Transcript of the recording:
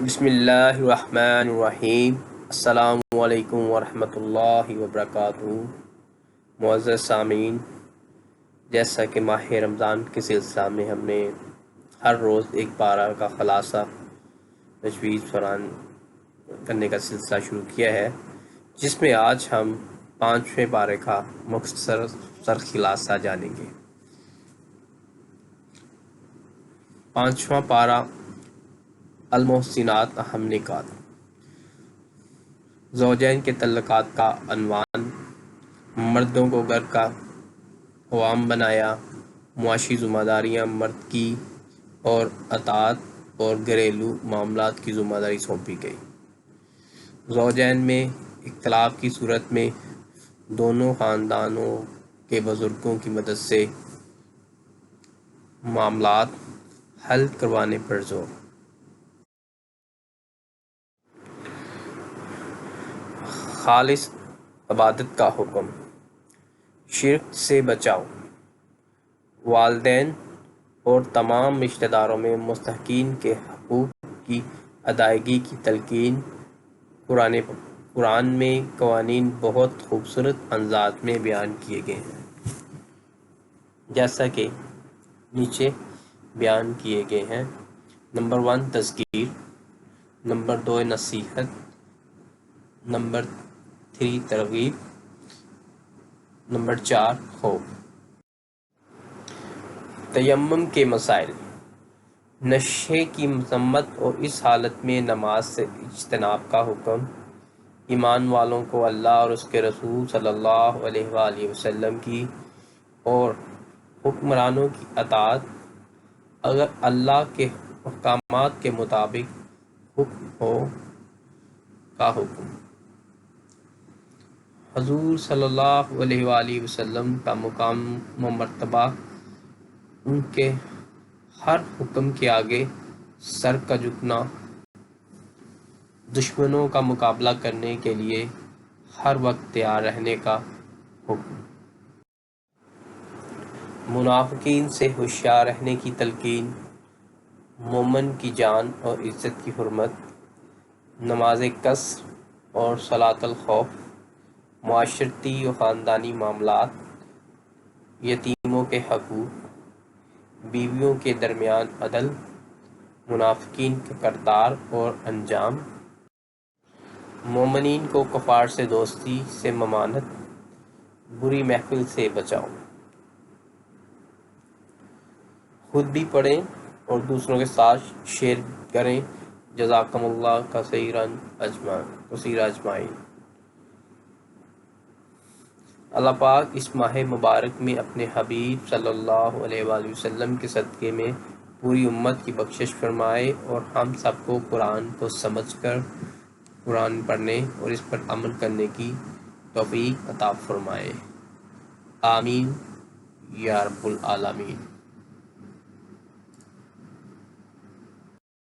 بسم اللہ الرحمن الرحیم۔ السلام علیکم ورحمۃ اللہ وبرکاتہ۔ معزز سامعین، جیسا کہ ماہ رمضان کے سلسلہ میں ہم نے ہر روز ایک پارہ کا خلاصہ تجویز فران کرنے کا سلسلہ شروع کیا ہے، جس میں آج ہم 5ویں پارے کا مختصر خلاصہ جانیں گے۔ 5واں پارہ المحسنات اہم نکات۔ زوجین کے تعلقات کا عنوان، مردوں کو گھر کا قوام بنایا، معاشی ذمہ داریاں مرد کی اور اطاعت اور گھریلو معاملات کی ذمہ داری سونپی گئی۔ زوجین میں اختلاف کی صورت میں دونوں خاندانوں کے بزرگوں کی مدد سے معاملات حل کروانے پر زور۔ خالص عبادت کا حکم، شرک سے بچاؤ، والدین اور تمام رشتہ داروں میں مستحقین کے حقوق کی ادائیگی کی تلقین۔ قرآن میں قوانین بہت خوبصورت انداز میں بیان کیے گئے ہیں، جیسا کہ نیچے بیان کیے گئے ہیں۔ نمبر 1 تذکیر، نمبر 2 نصیحت، نمبر 3 ترغیب، نمبر 4 خوف۔ تیمم کے مسائل، نشے کی مذمت اور اس حالت میں نماز سے اجتناب کا حکم۔ ایمان والوں کو اللہ اور اس کے رسول صلی اللہ علیہ وآلہ وسلم کی اور حکمرانوں کی اطاعت، اگر اللہ کے احکامات کے مطابق حکم ہو، کا حکم۔ حضور صلی اللہ علیہ وآلہ وسلم کا مقام و مرتبہ، ان کے ہر حکم کے آگے سر کا جھکنا، دشمنوں کا مقابلہ کرنے کے لیے ہر وقت تیار رہنے کا حکم۔ منافقین سے ہوشیار رہنے کی تلقین، مومن کی جان اور عزت کی حرمت، نماز قصر اور صلاۃ الخوف، معاشرتی و خاندانی معاملات، یتیموں کے حقوق، بیویوں کے درمیان عدل، منافقین کا کردار اور انجام، مومنین کو کفار سے دوستی سے ممانعت، بری محفل سے بچاؤ۔ خود بھی پڑھیں اور دوسروں کے ساتھ شیئر کریں۔ جزاکم اللہ کثیرا اجمعین۔ اللہ پاک اس ماہ مبارک میں اپنے حبیب صلی اللہ علیہ وآلہ وسلم کے صدقے میں پوری امت کی بخشش فرمائے اور ہم سب کو قرآن کو سمجھ کر قرآن پڑھنے اور اس پر عمل کرنے کی توفیق عطا فرمائے۔ آمین یا رب العالمین۔